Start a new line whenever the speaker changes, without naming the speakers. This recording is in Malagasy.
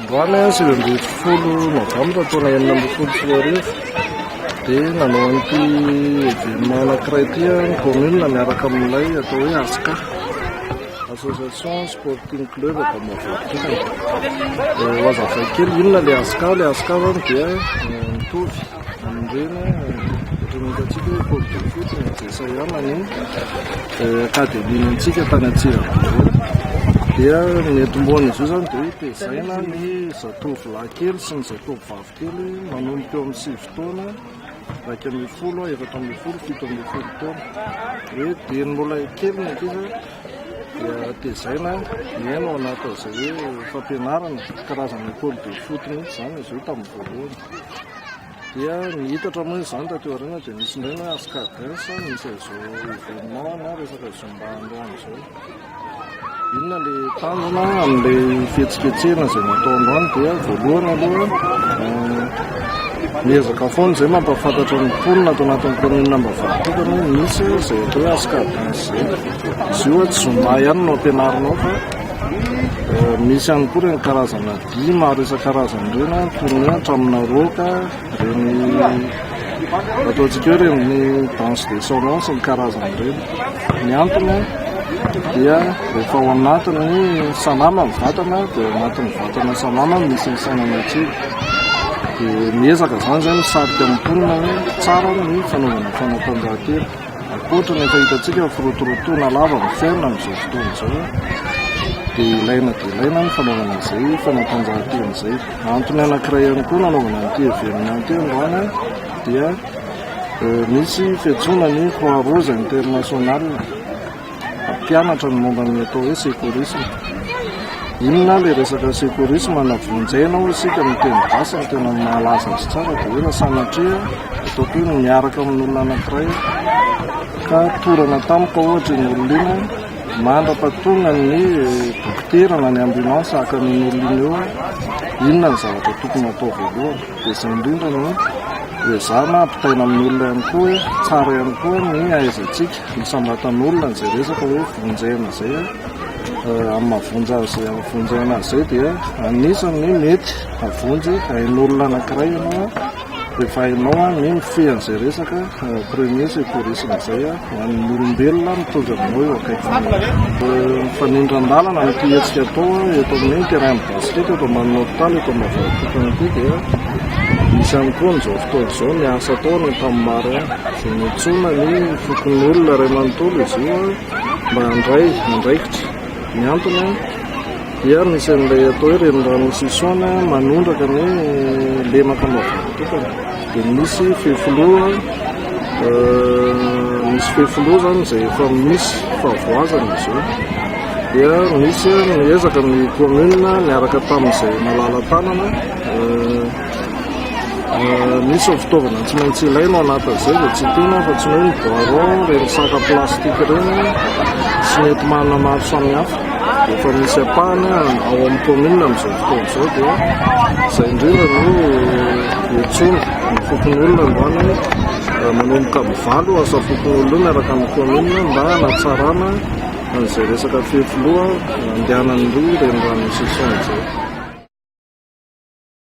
Androany 20 Novambra taona 2024 dia nanao an'ity événement anankiray ity ny commune miaraka amin'ilay atao hoe ASCA, Association Sporting Club de Montfort. Mazava kely inona le ASCA zany dia mitovy amin'ireny ohatran'hitantsika hoe pôle de foot Jessa ihany ny akademiantsika tany Antsirabe. Dia mety izy io zany dia tezaina ny zatovo lahy kely sy ny zatovo vavy kely manomboka eo amin'ny 7 taona, 1 folo, 4 folo, 7 folo taona. Hoe dian'olona kely ny ankizy dia tezaina miaino ao anatin'izay hoe fampianarana karazana pôle de foot mihitsy zany izy io tamin'ny voalohany. Dia nihitatra moa izany taty aoriana dia nisy indray hoe ASCA Dance, nisy izao événement na resaka zumba androany izao. Inona le tanjona amin'ilay fihetsiketsehana izay natao androany dia voalohany aloha miezaka foana izay mampahafantatra ny mponina ato anatin'ny commune Ambavafitokana misy izay atao hoe ASCA Dance izay. Izy io tsy zumba ihany no ampianarinao fa misy ihany koa ireny karazana dihy maro isan-karazany ireny toy ny hatramina roka, ireny ataontsika hoe ireny danse de salon sy ny karazany ireny. Ny antony dia rehefa ao anatiny salama ny vatana dia ao anatin'ny vatana salama misy ny sainana kely. Dia miezaka zany misarika amin'ny mponina hoe tsara ny fanaovana fanatanjahantena. Ankoatra ny efa hitantsika firotorotoana lava ny fiainana amin'izao fotoana izao dia ilaina ny fanaovana izay fanatanjahantena izay. Antony anankiray ihany koa nanaovana an'ity événement ity androany dia misy fiantsoana ny Croix Rouge International mpianatra ny momba ny atao hoe secourisme. Inona le resaka secourisme navonjaina ho isika ny teny gasy ny tena mahalaza azy tsara dia hoe sanatria ataoko hoe miaraka amin'olona anankiray ka torana tampoka ohatra ny olona iny mandra-patonga ny dokotera na ny ambulance haka ny olona eo inona ny zavatra tokony atao voalohany. Dia izay indrindra no hoe za na ampitaina amin'ny olona ihany koa hoe tsara ihany koa ny ahaizantsika misambatan'olona izay resaka hoe vonjaina izay amin'ny mahavonjy azy vonjaina azy izay dia anisany mety avonjy hain'olona anankiray ianao rehefa hainao ny mifehan'izay resaka premier secourisme izay ho an'ny olombelona mitondra aminao eo akaiky. Mifanindran-dalana nyity hetsika atao eto amin'ny terrain de basket eto ambany hôpitaly eto Ambavafitokana ity dia misy ihany koa n'izao fotoana izao miasa atao ny tamin'ny maro izay miantsona ny fokon'ny olona iray manontolo izy io mba andraikitra. Ny antony dia misy an'ilay atao hoe renirano sisona manondraka ny lemaka Ambavafitokana. Dia misy fefoloha zany izay efa misy fahavoazana izy io. Dia misy miezaka ny commune miaraka tamin'izay malala-tanana misy fitaovana tsy maintsy ilaina ao anatin'izay dia tsy tena fa tsy hoe ny boiron, reny saka plastika ireny sy mety manana maro samihafa. Efa misy apahany ao amin'ny commune amin'izao fotoana izao dia izay indrindra no hiantsona ny fokon'olona androany manomboka mivalo asa fokon'olona miaraka amin'ny commune mba hanatsarana an'izay resaka fefoloha andehanan'ny renirano sisona izay.